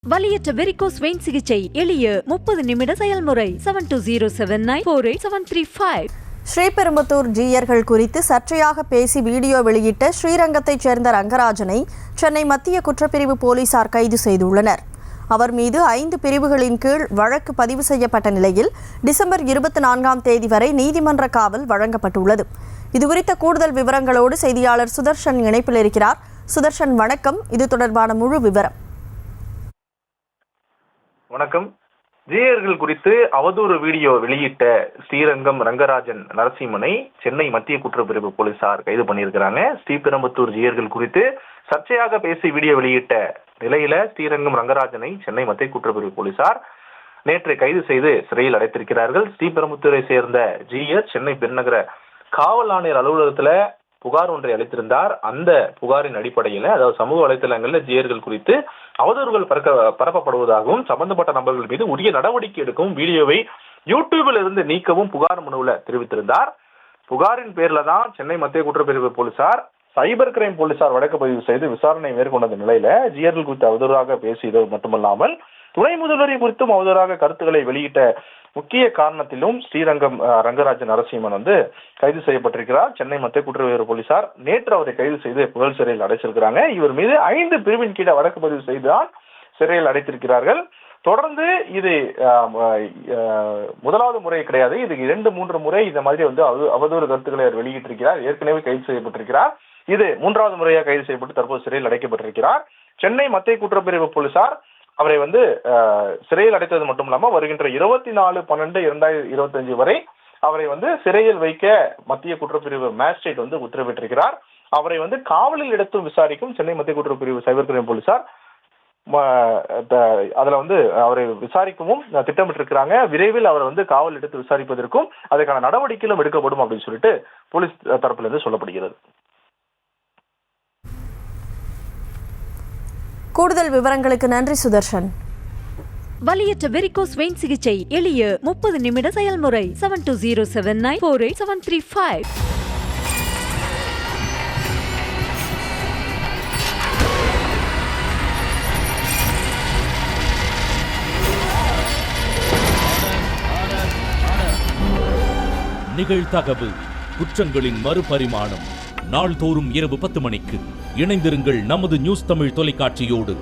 வலியற்ற varicose vein சிகிச்சை எளிய 30 நிமிட செயல்முறை 7207948735. ஸ்ரீபெரும்புத்தூர் ஜீயர்கள் குறித்து சர்ச்சையாக பேசி வீடியோ வெளியிட்ட ஸ்ரீரங்கத்தைச் சேர்ந்த ரங்கராஜனை சென்னை மத்திய குற்றப்பிரிவு போலீசார் கைது செய்துள்ளனர். அவர் மீது 5 பிரிவுகளின் கீழ் வழக்கு பதிவு செய்யப்பட்ட நிலையில் டிசம்பர் 24ஆம் தேதி வரை நீதிமன்ற காவல் வழங்கப்பட்டுள்ளது. இதுகுறித்த கூடுதல் விவரங்களோடு செய்தியாளர் சுதர்ஷன் இணைப்பில் இருக்கிறார். சுதர்ஷன், வணக்கம். இது தொடர்பான முழு விவரம். வணக்கம். ஜீயர்கள் குறித்து அவதூறு வீடியோ வெளியிட்ட ஸ்ரீரங்கம் ரங்கராஜன் நரசிம்மனை சென்னை மத்திய குற்றப்பிரிவு போலீசார் கைது பண்ணியிருக்கிறாங்க. ஸ்ரீபெரும்புத்தூர் ஜீயர்கள் குறித்து சர்ச்சையாக பேசி வீடியோ வெளியிட்ட நிலையில ஸ்ரீரங்கம் ரங்கராஜனை சென்னை மத்திய குற்றப்பிரிவு போலீசார் நேற்று கைது செய்து சிறையில் அடைத்திருக்கிறார்கள். ஸ்ரீபெரும்புத்தூரை சேர்ந்த ஜீயர் சென்னை பெருநகர காவல் ஆணையர் அலுவலகத்துல புகார் ஒன்றை அளித்திருந்தார். அந்த புகாரின் அடிப்படையில், அதாவது சமூக வலைதளங்களில் ஜீயர்கள் குறித்து அவதூறுகள் பரப்பப்படுவதாகவும் சம்பந்தப்பட்ட நபர்கள் மீது உரிய நடவடிக்கை எடுக்கவும் வீடியோவை யூடியூபில் இருந்து நீக்கவும் புகார் மனுவில் தெரிவித்திருந்தார். புகாரின் பேர்ல தான் சென்னை மத்திய குற்றப்பிரிவு போலீசார் சைபர் கிரைம் போலீசார் வழக்கு பதிவு செய்து விசாரணை மேற்கொண்ட நிலையில ஜீயர்கள் குறித்து அவதூறாக பேசியது மட்டுமல்லாமல் துணை முதல்வரை குறித்தும் அவதூறாக கருத்துக்களை வெளியிட்ட முக்கிய காரணத்திலும் ஸ்ரீரங்கம் ரங்கராஜன் நரசிம்மன் கைது செய்யப்பட்டிருக்கிறார். சென்னை மத்திய குற்றப்பிரிவு போலீசார் நேற்று அவரை கைது செய்து புகழ் சிறையில் அடைச்சிருக்கிறாங்க. இவர் மீது 5 பிரிவின் கீழே வழக்கு பதிவு செய்துதான் சிறையில் அடைத்திருக்கிறார்கள். தொடர்ந்து இது முதலாவது முறை கிடையாது. இது 2-3 முறை இந்த மாதிரி அவதூறு கருத்துக்களை அவர் வெளியிட்டிருக்கிறார். ஏற்கனவே கைது செய்யப்பட்டிருக்கிறார். இது 3வது முறையாக கைது செய்யப்பட்டு தற்போது சிறையில் அடைக்கப்பட்டிருக்கிறார். சென்னை மத்திய குற்றப்பிரிவு போலீசார் அவரை சிறையில் அடைத்தது மட்டும் இல்லாம வருகின்ற 24/12/2025 வரை அவரை சிறையில் வைக்க மத்திய குற்றப்பிரிவு மேஜிஸ்ட்ரேட் உத்தரவிட்டிருக்கிறார். அவரை காவலில் எடுத்து விசாரிக்கும் சென்னை மத்திய குற்றப்பிரிவு சைபர் கிரைம் போலீசார் அதுல அவரை விசாரிக்கவும் திட்டமிட்டிருக்கிறாங்க. விரைவில் அவரை காவல் எடுத்து விசாரிப்பதற்கும் அதற்கான நடவடிக்கைகளும் எடுக்கப்படும் அப்படின்னு சொல்லிட்டு போலீஸ் தரப்புல இருந்து சொல்லப்படுகிறது. கூடுதல் விவரங்களுக்கு நன்றி சுதர்ஷன். வலியற்ற வெரிகோஸ் வெயின் சிகிச்சை எளிய 30 நிமிட செயல்முறை 7207948735. நிகழ்தகவு குற்றங்களின் மறுபரிமாணம் நாள்தோறும் இரவு 10 மணிக்கு இணைந்திருங்கள் நமது நியூஸ் தமிழ் தொலைக்காட்சியோடு.